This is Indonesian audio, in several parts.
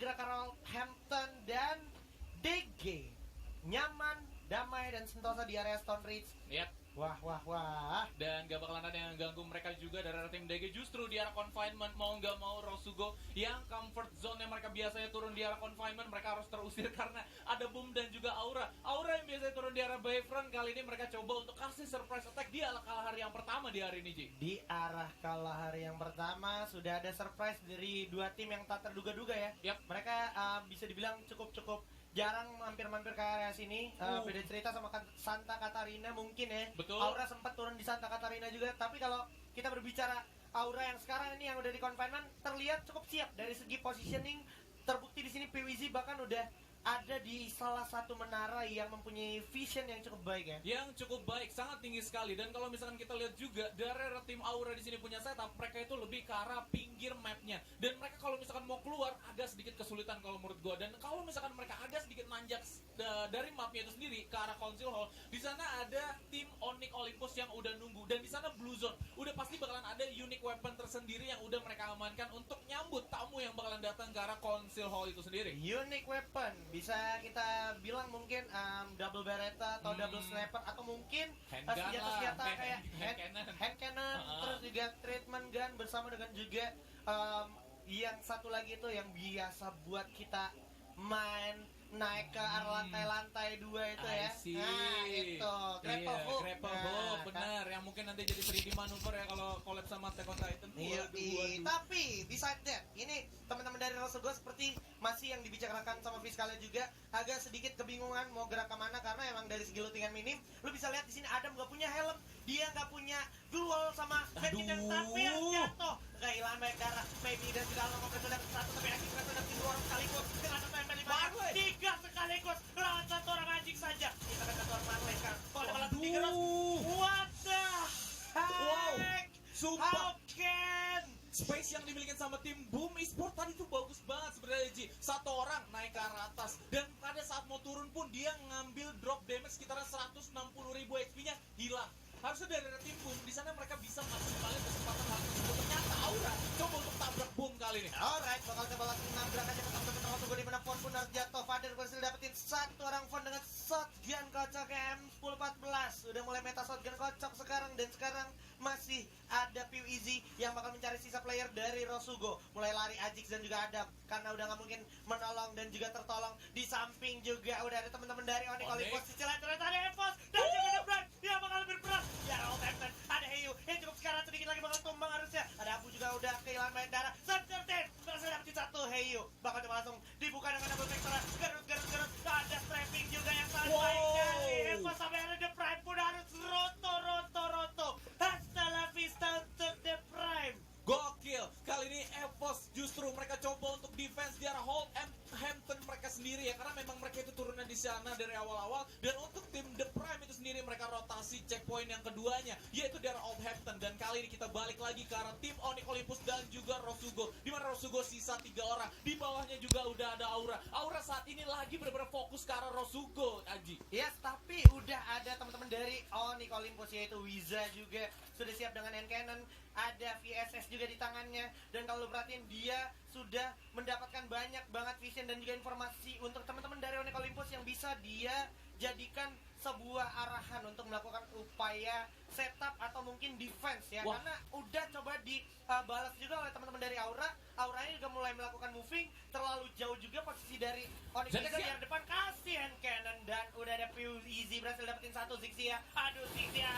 pergerakan Hampton dan DG nyaman, damai dan sentosa di area Stone Ridge. Yap. Wah. Dan gak bakalan ada yang ganggu mereka juga dari tim DG. Justru di arah confinement, mau gak mau Rosugo yang comfort zone yang mereka biasanya turun di arah confinement, mereka harus terusir karena ada Boom dan juga Aura yang biasanya turun di arah Bayfront. Kali ini mereka coba untuk kasih surprise attack di arah kalahari yang pertama di hari ini, Ji. Di arah kalahari yang pertama sudah ada surprise dari dua tim yang tak terduga-duga ya. Yap. Mereka bisa dibilang cukup jarang mampir-mampir ke area sini. Beda cerita sama Santa Catarina mungkin ya. Betul. Aura sempat turun di Santa Catarina juga. Tapi kalau kita berbicara Aura yang sekarang ini yang udah di confinement terlihat cukup siap dari segi positioning. Terbukti di sini PWZ bahkan udah ada di salah satu menara yang mempunyai vision yang cukup baik ya. Yang cukup baik, sangat tinggi sekali. Dan kalau misalkan kita lihat juga dari tim Aura di sini punya setup, mereka itu lebih ke arah pinggir mapnya. Dan mereka kalau misalkan mau keluar agak sedikit kesulitan kalau menurut gua. Dan kalau misalkan mereka agak sedikit nanjak dari mapnya itu sendiri ke arah Council Hall, di sana ada tim Onyx Olympus yang udah nunggu. Dan di sana Blue Zone udah pasti bakalan ada unique weapon tersendiri yang udah mereka amankan untuk nyambut tamu yang bakalan datang ke arah Council Hall itu sendiri. Unique weapon bisa kita bilang mungkin double beretta atau double sniper atau mungkin senjata-senjata kayak hand cannon, terus juga treatment gun bersama dengan juga yang satu lagi itu yang biasa buat kita main naik ke arah lantai-lantai 2 itu ya. Nah, itu grapple hook. Grapple hook, benar. Yang mungkin nanti jadi 3D manuver ya kalau collab sama Attack on Titan. Tapi beside that, ini teman-teman dari Rosugo seperti masih yang dibicarakan sama Fiskalnya juga agak sedikit kebingungan mau gerak kemana karena emang dari segi lootingan minim. Lu bisa lihat di sini Adam nggak punya helm, dia nggak punya dual sama Magic dan tapi yang jatuh kehilangan banyak darah. Maybe dan juga Along Kompleks sudah satu tapi Magic sudah dua orang sekaligus dengan satu MP5 tiga sekaligus lawan satu orang anjing saja. Kita akan satu orang Marley sekarang. Kalau malah tiga what the heck? How can space yang dimiliki sama tim Boom Esport tadi tuh bagus banget sebenarnya, Ji. Satu orang naik ke arah atas dan pada saat mau turun pun dia ngambil drop damage sekitar 160.000 HP-nya hilang. Harusnya dari tim Boom di sana mereka bisa maksimalin kesempatan hal tersebut. Ternyata Aura coba untuk tabrak Boom kali ini. Alright, bakal coba langsung nabrak aja ke teman-teman Rosugo di mana Fon pun harus jatuh. Fader berhasil dapetin satu orang Fon dengan shotgun kocok M1014. Udah mulai meta shotgun kocok sekarang dan sekarang masih ada PWZ yang bakal mencari sisa player dari Rosugo. Mulai lari Ajix dan juga Adam karena udah nggak mungkin menolong dan juga tertolong. Di samping juga udah ada teman-teman dari Onyx Olympus. Sisilan ternyata ada Evos dan juga Debran yang bakal berperang. Ya Hampton, ada Heyu yang cukup sekarang sedikit lagi bakal tumbang harusnya. Ada Abu juga udah kehilangan banyak darah. Suncertain berhasil dapetin satu Heyu. Bakal coba langsung dibuka dengan double vector. Garut. Ada trapping juga yang sangat baik kali. Evos sampai ada The Prime pun harus roto. Hasta la vista untuk The Prime. Gokil. Kali ini Evos justru mereka coba untuk defense di arah Hold Hampton mereka sendiri ya, karena memang mereka itu turunnya di sana dari awal-awal. Dan untuk tim The Prime itu sendiri mereka rotasi checkpoint yang keduanya yaitu di arah Old Hampton. Dan kali ini kita balik lagi ke arah tim Onyx Olympus dan juga Rosugo, di mana Rosugo sisa 3 orang. Di bawahnya juga udah ada Aura saat ini lagi benar-benar fokus ke arah Rosugo, Aji. Yes, tapi udah ada teman-teman dari Onyx Olympus yaitu Wiza juga sudah siap dengan hand cannon. Ada VSS juga di tangannya. Dan kalau lu perhatiin dia sudah mendapatkan banyak banget vision dan juga informasi untuk teman-teman dari Onyx Olympus yang bisa dia jadikan sebuah arahan untuk melakukan upaya setup atau mungkin defense ya. Karena udah coba dibalas juga oleh teman-teman dari Auranya juga mulai melakukan moving terlalu jauh juga posisi dari Onyx juga di arah depan kasih hand cannon dan udah ada PWZ berhasil dapetin satu Zixia. Aduh Zixia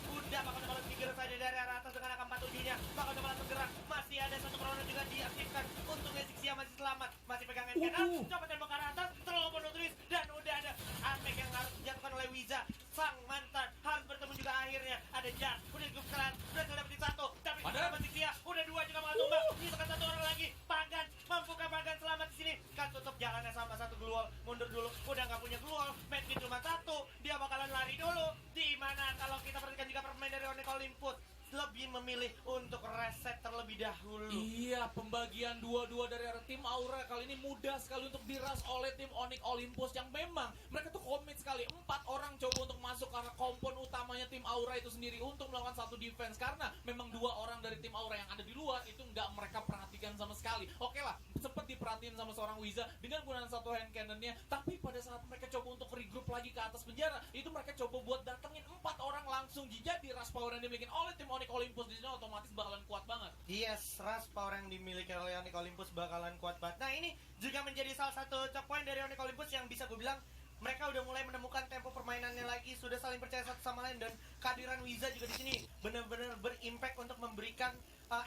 udah bakal coba langsung digerus saja dari arah atas dengan AK-47 nya bakal coba langsung gerak. Masih ada satu corona juga diaktifkan. Untungnya Zixia masih selamat, masih pegang hand cannon, coba tembak ke arah atas terlalu penuh tulis dan udah ada Amek yang harus dijatuhkan oleh Wiza. Sang mantan harus bertemu juga akhirnya. Ada Jar, udah cukup sekarang berhasil dapetin satu. Tapi sama Zixia udah 2 juga bakal tumbang. Misalkan satu orang lagi. Pagan, mampukah Pagan selamat di sini? Kan tutup jalannya sama satu gluol. Mundur dulu, udah nggak punya gluol. Medkit cuma satu, dia bakalan lari dulu. Di mana kalau kita perhatikan juga pemain dari Onyx Olympus lebih memilih untuk reset terlebih dahulu. Iya, pembagian 2-2 dari arah tim Aura kali ini mudah sekali untuk diras oleh tim Onyx Olympus yang memang mereka tuh komit sekali. 4 orang coba untuk masuk karena kompon utamanya tim Aura itu sendiri untuk melakukan satu defense karena memang 2 orang dari tim Aura yang ada di luar itu nggak mereka perhatikan sama sekali. Oke lah, sempat diperhatikan didapetin sama seorang Wiza dengan gunakan satu hand cannonnya. Tapi pada saat mereka coba untuk regroup lagi ke atas penjara, itu mereka coba buat datengin 4 orang langsung. Jadi rush power yang dimiliki oleh tim Onyx Olympus di sini otomatis bakalan kuat banget. Yes, rush power yang dimiliki oleh Onyx Olympus bakalan kuat banget. Nah, ini juga menjadi salah satu check point dari Onyx Olympus yang bisa gue bilang mereka udah mulai menemukan tempo permainannya lagi, sudah saling percaya satu sama lain, dan kehadiran Wiza juga di sini benar-benar berimpact untuk memberikan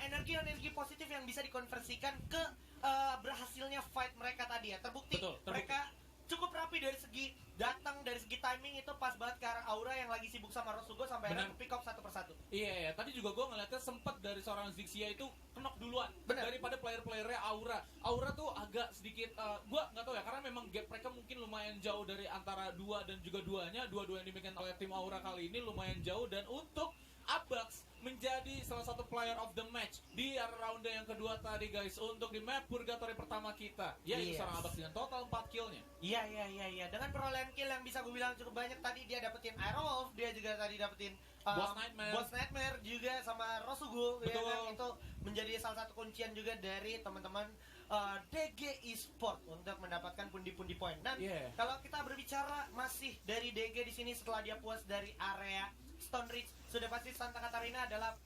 energi positif yang bisa dikonversikan ke berhasilnya fight mereka tadi ya. Terbukti. Mereka cukup rapi dari segi datang, dari segi timing itu pas banget ke arah Aura yang lagi sibuk sama Rosugo sampai akhirnya pick up satu persatu. Iya, tadi juga gue ngeliatnya sempat dari seorang Zixia itu knock duluan daripada player-playernya Aura. Aura tuh agak sedikit, gue nggak tahu ya, karena memang gap mereka mungkin lumayan jauh dari antara dua dan juga duanya. Dua-dua yang dimiliki oleh tim Aura kali ini lumayan jauh, dan untuk Abax menjadi salah satu player of the match di round yang kedua tadi guys, untuk di map Purgatory pertama kita. Itu seorang Abax dengan total 4 killnya. Iya. Dengan perolehan kill yang bisa gue bilang cukup banyak tadi, dia dapetin Iron Wolf, dia juga tadi dapetin Boss Nightmare juga sama Rosugo. Ya kan? Itu menjadi salah satu kuncian juga dari teman-teman DG Esport untuk mendapatkan pundi-pundi poin. Dan kalau kita berbicara masih dari DG di sini setelah dia puas dari area Stone Ridge, sudah pasti Santa Catarina adalah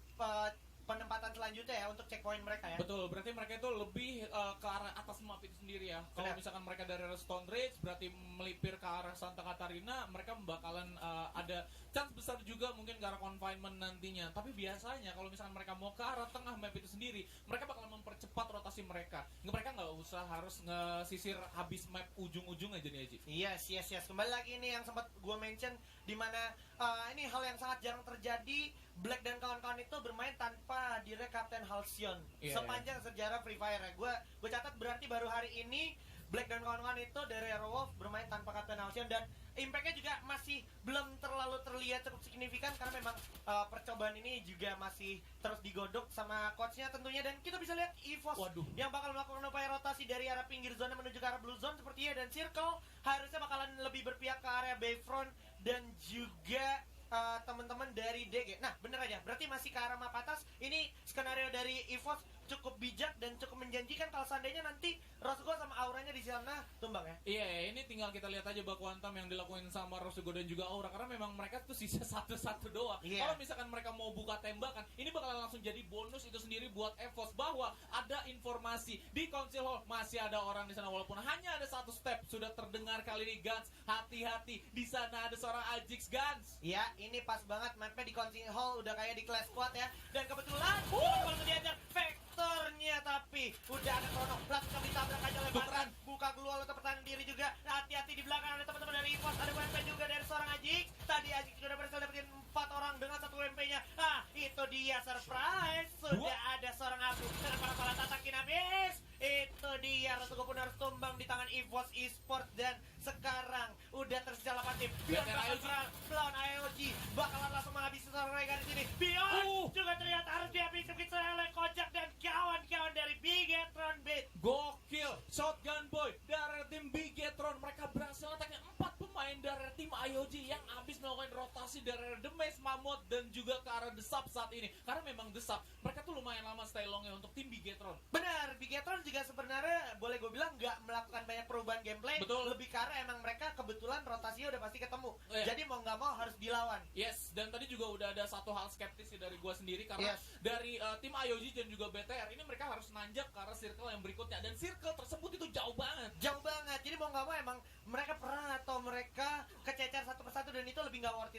penempatan selanjutnya ya untuk checkpoint mereka ya. Betul, berarti mereka itu lebih ke arah atas map itu sendiri ya. Kalau misalkan mereka dari Stone Ridge berarti melipir ke arah Santa Catarina, mereka bakalan ada chance besar juga mungkin ke arah confinement nantinya. Tapi biasanya kalau misalkan mereka mau ke arah tengah map itu sendiri, mereka bakalan mempercepat rotasi mereka. Mereka nggak usah harus ngesisir habis map ujung-ujung aja nih Aji. Yes. Kembali lagi ini yang sempat gue mention, dimana ini hal yang sangat jarang terjadi. Black dan kawan-kawan itu bermain tanpa direct Captain Halcyon sepanjang sejarah Free Fire ya. Gue catat berarti baru hari ini Black dan kawan-kawan itu dari Aerowolf bermain tanpa Captain Halcyon, dan impactnya juga masih belum terlalu terlihat cukup signifikan karena memang percobaan ini juga masih terus digodok sama coachnya tentunya. Dan kita bisa lihat EVOS yang bakal melakukan upaya rotasi dari arah pinggir zona menuju ke arah blue zone sepertinya, dan Circle harusnya bakalan lebih berpihak ke area Bayfront dan juga teman-teman dari DG. Nah, bener aja, berarti masih ke arah map atas. Ini skenario dari EVOS cukup bijak dan cukup menjanjikan kalau seandainya nanti Rosugo sama Auranya di sana tumbang ya. Iya, ini tinggal kita lihat aja baku hantam yang dilakuin sama Rosugo dan juga Aura, karena memang mereka tuh sisa satu-satu doang. Kalau misalkan mereka mau buka tembakan, ini bakalan langsung jadi bonus itu sendiri buat EVOS bahwa ada informasi di Council Hall masih ada orang di sana, walaupun hanya ada satu step. Sudah terdengar kali ini Guns, hati-hati di sana ada seorang Ajix Guns. Ya, ini pas banget mapnya di Council Hall udah kayak di Clash Squad ya. Dan kebetulan kalau diajar vektornya, tapi udah ada Chrono langsung ditabrak aja oleh Batran. Buka glual untuk pertahanan diri juga. Hati-hati di belakang ada teman-teman dari EVOS, ada WMP juga dari seorang Ajix. Tadi Ajix sudah berhasil dapetin 4 orang dengan satu WMP-nya. Itu dia surprise. Sudah ada seorang Abu dengan para tatakin habis. Itu dia, Rosugo pun harus tumbang di tangan EVOS Esport. Dan sekarang udah tersisa 8 tim. Bion bakal serang melawan IOG, bakalan langsung menghabisi seorang mereka di sini. Bion juga ternyata harus dihabisi oleh Kojak dan kawan-kawan dari Bigetron Beat. Gokil, Shotgun Boy dari tim Bigetron, mereka berhasil attack 4 pemain dari tim IOG yang habis melakukan rotasi dari The Maze, Mammoth dan juga ke arah The Sub saat ini. Karena memang The Sub, mereka tuh lumayan lama stay long-nya untuk tim Bigetron. Benar, Bigetron juga sebenarnya boleh gue bilang nggak melakukan banyak perubahan gameplay. Betul. Lebih karena emang mereka kebetulan rotasinya udah pasti ketemu. Jadi mau nggak mau harus dilawan. Yes, dan tadi juga udah ada satu hal skeptis sih dari gue sendiri, karena dari tim IOG dan juga BTR ini mereka harus nanjak ke arah circle yang berikutnya, dan circle tersebut itu jauh banget. Jadi mau nggak mau emang mereka pernah atau mereka kececer satu persatu, dan itu lebih nggak worth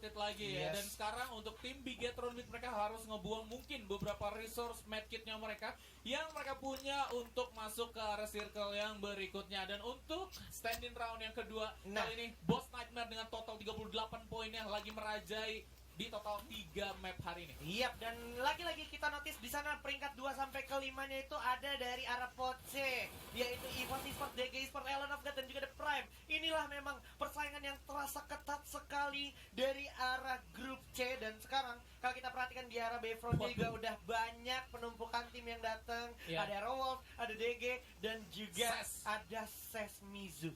it lagi. Ya. Dan sekarang untuk tim Bigetron mereka harus ngebuang mungkin beberapa resource medkitnya mereka yang mereka punya untuk masuk ke arah circle yang berikutnya. Dan untuk stand-in round yang kedua, kali ini Boss Nightmare dengan total 38 poinnya lagi merajai di total 3 map hari ini. Yap, dan lagi-lagi kita notice di sana peringkat 2 sampai ke 5-nya itu ada dari arah pot C, yaitu EVOS Esport, DG Esport, Island of God dan juga The Prime. Inilah memang persaingan yang terasa ketat sekali dari arah grup C. Dan sekarang kalau kita perhatikan di arah Bayfront juga udah banyak penumpukan tim yang datang. Ada Aerowolf, ada DG dan juga ada Sesmizu.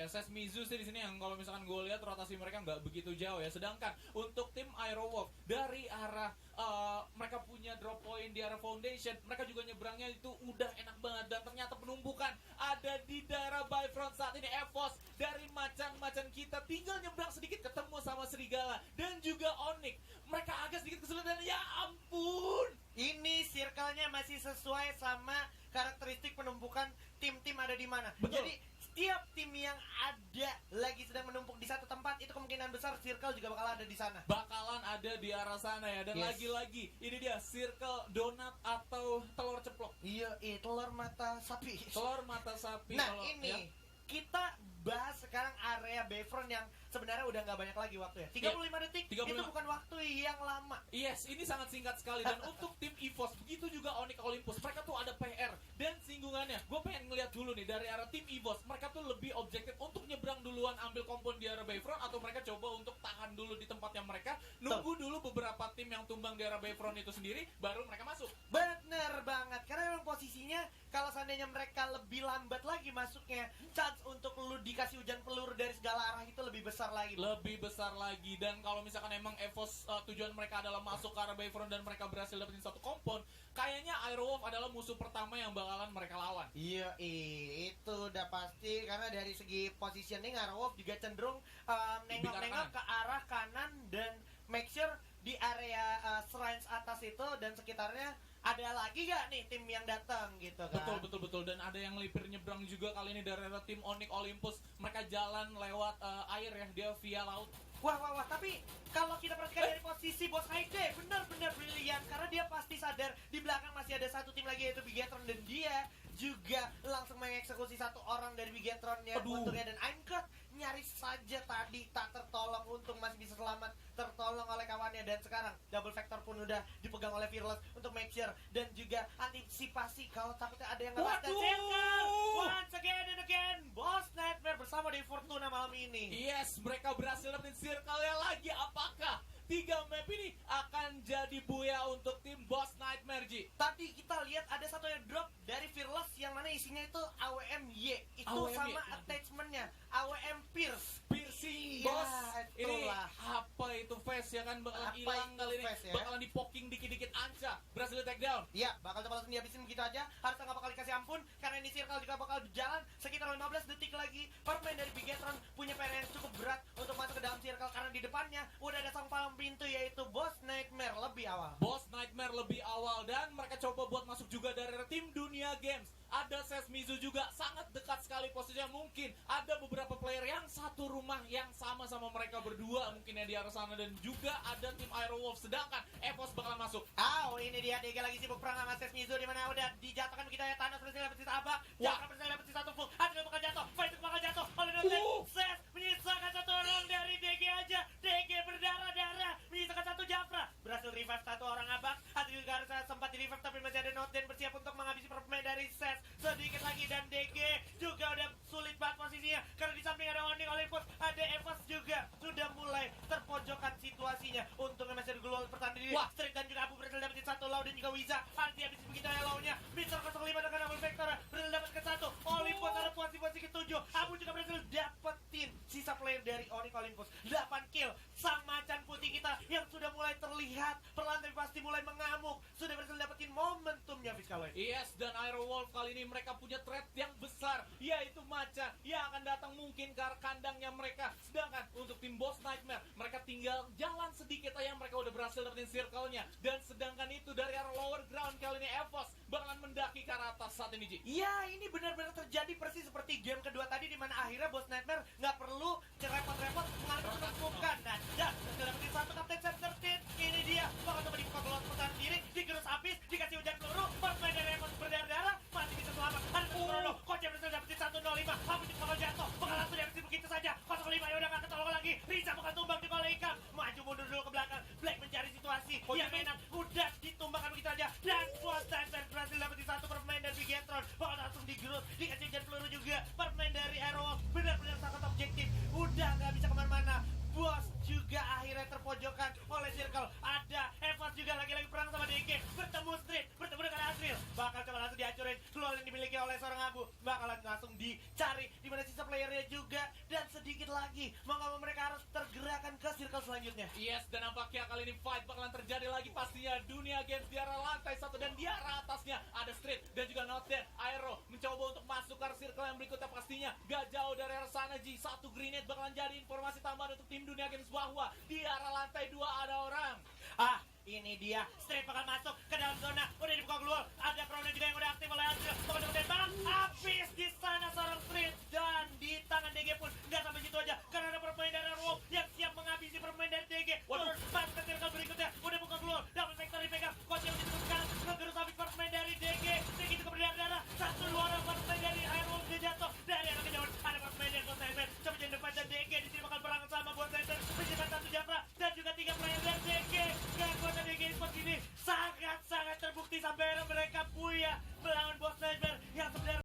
Sesmizu sih di sini yang kalau misalkan gue lihat rotasi mereka nggak begitu jauh ya. Sedangkan untuk tim Aerowolf dari arah mereka punya drop point di arah Foundation, mereka juga nyebrangnya itu udah enak banget, dan ternyata penumpukan ada di mana. Betul. Jadi setiap tim yang ada lagi sedang menumpuk di satu tempat, itu kemungkinan besar Circle juga bakal ada di sana. Bakalan ada di arah sana ya. Dan Yes. lagi-lagi ini dia Circle donat atau telur ceplok. Iya, telur mata sapi. Telur mata sapi. Nah, kalau- ini ya. kita bahas sekarang area Bayfront yang sebenarnya udah nggak banyak lagi waktu ya. 35 detik 35. itu bukan waktu yang lama. Yes, ini sangat singkat sekali. Dan untuk tim EVOS, begitu juga Onyx Olympus, mereka tuh ada PR dan singgungannya. Gue pengen ngeliat dulu nih dari arah tim EVOS, mereka tuh lebih objektif untuk nyebrang duluan ambil kompon di arah Bayfront, atau mereka coba untuk tahan dulu di tempatnya mereka, nunggu dulu beberapa tim yang tumbang di arah Bayfront itu sendiri, baru mereka masuk. Bener banget, karena memang posisinya kalau seandainya mereka lebih lambat lagi masuknya, chance untuk lu dikasih hujan peluru dari segala arah itu lebih besar lagi. Lebih besar lagi. Dan kalau misalkan emang EVOS tujuan mereka adalah masuk ke arah Bayfront dan mereka berhasil dapetin satu kompon, kayaknya Aerowolf adalah musuh pertama yang bakalan mereka lawan. Iya, itu udah pasti karena dari segi positioning Aerowolf juga cenderung nengok-nengok ke arah kanan dan make sure di area shrines atas itu dan sekitarnya ada lagi gak nih tim yang datang gitu kan. Betul. Dan ada yang lipir nyebrang juga kali ini dari arah tim Onyx Olympus. Mereka jalan lewat air ya, dia via laut. Wah, tapi kalau kita perhatikan dari posisi Bos Haide, benar-benar brilian karena dia pasti sadar di belakang masih ada satu tim lagi yaitu Bigetron, dan dia juga langsung mengeksekusi satu orang dari Bigetronnya untungnya, dan Aincrad nyaris saja tadi tak tertolong, untung masih bisa selamat tertolong oleh kawannya, dan sekarang double vector pun udah dipegang oleh Fearless untuk make sure dan juga antisipasi kalau takutnya ada yang ngebas. Dan Circle once again and again Boss Nightmare bersama Devi Fortuna malam ini. Yes, mereka berhasil dapetin circle-nya lagi. Apakah 3 map ini akan jadi buya untuk tim Boss Nightmare, Ji? Tadi kita lihat ada satu yang drop dari Fearless yang mana isinya itu AWM-Y. Itu AWM-Y. sama attachment-nya AWM Pierce. Piercing, Iya, bos. Ini itulah. apa itu face ya kan, bakalan Apa hilang itu kali ini. face ya? Bakalan di-poking dikit-dikit. Anca berhasil di take down. Iya, bakal coba langsung dihabisin begitu aja. Harusnya nggak bakal dikasih ampun karena ini circle juga bakal berjalan sekitar 15 detik lagi. Permain dari Bigetron punya PR yang cukup berat untuk masuk ke dalam circle karena di depannya udah ada sang palang pintu yaitu Boss Nightmare lebih awal. Boss Nightmare lebih awal dan mereka coba buat masuk juga dari tim Dunia Games. Ada Sesmizu juga sangat dekat sekali posisinya. Mungkin ada beberapa player yang satu rumah yang sama mereka berdua mungkin yang di arah sana, dan juga ada tim Aerowolf. Sedangkan EVOS bakalan masuk. Ini dia DG lagi sibuk perang sama Sesmizu di mana udah dijatuhkan begitu ya. Thanos berhasil dapat sisa abak, Jakra berhasil dapat sisa tumpuk, Adil bakal jatuh, Fight bakal jatuh oleh Noten. Ses menyisakan satu orang dari DG aja. DG berdarah-darah menyisakan satu Jakra, berhasil revive satu orang abak. Adil juga harus sempat di revive tapi masih ada Noten bersiap untuk menghabisi permain dari Ses. Sedikit lagi dan DG juga udah sulit banget posisinya karena di samping ada Onyx Olympus, ada EVOS juga sudah mulai terpojokan situasinya. Untungnya masih ada Global pertandingan. Wah. Street dan juga Abu berhasil dapetin satu Lau dan juga Wiza. Arti habis begitu ya Lau-nya. Mister 05 dengan double vector berhasil dapatkan satu. Olympus ada posisi ketujuh. Abu juga berhasil dapetin sisa player dari Onyx Olympus. 8 kill. Sang macan putih kita yang sudah mulai terlihat perlahan tapi pasti mulai mengamuk sudah berhasil dapetin momentumnya Fiskaloid. Yes, dan Aerowolf kali ini mereka punya threat yang besar, yaitu Macan yang akan datang mungkin ke arah kandangnya mereka. Sedangkan untuk tim Boss Nightmare, mereka tinggal jalan sedikit aja, mereka udah berhasil dapetin circle-nya. Dan sedangkan itu dari arah lower ground kali ini EVOS bakalan mendaki ke arah atas saat ini, Ji. Iya, ini benar-benar terjadi persis seperti game kedua tadi di mana akhirnya Boss Nightmare nggak perlu repot-repot mengalami penumpukan. Dan sudah dapetin satu Kapten Sam 13. Ini dia bakal coba dibuka keluar pertahanan diri, digerus habis, dikasih hujan peluru, permain dari EVOS berdarah-darah, masih bisa selamat. Ada Krono, Kocek berhasil dapetin 105, Abu juga bakal jatuh, bakal langsung dapetin begitu saja. 05 ya udah nggak ketolong lagi, Riza bakal tumbang di bola ikam, maju mundur dulu ke belakang, Black mencari situasi yang enak, udah ditumbangkan begitu aja. Dan Boss Nightmare berhasil dapetin satu permain dari Bigetron, bakal langsung digerus, dikasih hujan peluru juga, permain dari Aerowolf, benar-benar sangat objektif, udah nggak bisa kemana-mana. Bos juga akhirnya terpojokan oleh Circle. Ada EVOS juga lagi-lagi perang sama DG, bertemu Street, bertemu dengan Azril, bakal coba langsung dihancurin. Keluar yang dimiliki oleh seorang Abu, bakalan langsung dicari di mana sisa playernya juga. Dan sedikit lagi mau nggak mau mereka harus tergerakkan ke Circle selanjutnya. Yes, dan nampaknya kali ini fight bakalan terjadi lagi pastinya. Dunia Games di arah lantai 1 dan di arah atasnya ada Street dan juga Noten. Aero mencoba untuk masuk ke circle yang berikutnya pastinya. Gak jauh dari arah sana, Ji. Satu grenade bakalan jadi informasi tambahan untuk tim Dunia Games bahwa di arah lantai 2 ada orang. Ini dia, Street bakal masuk ke dalam zona, udah dibuka keluar. Ada Krono juga yang udah aktif oleh Azril, bakal dapetin bang, habis di sana Oke, Waduh.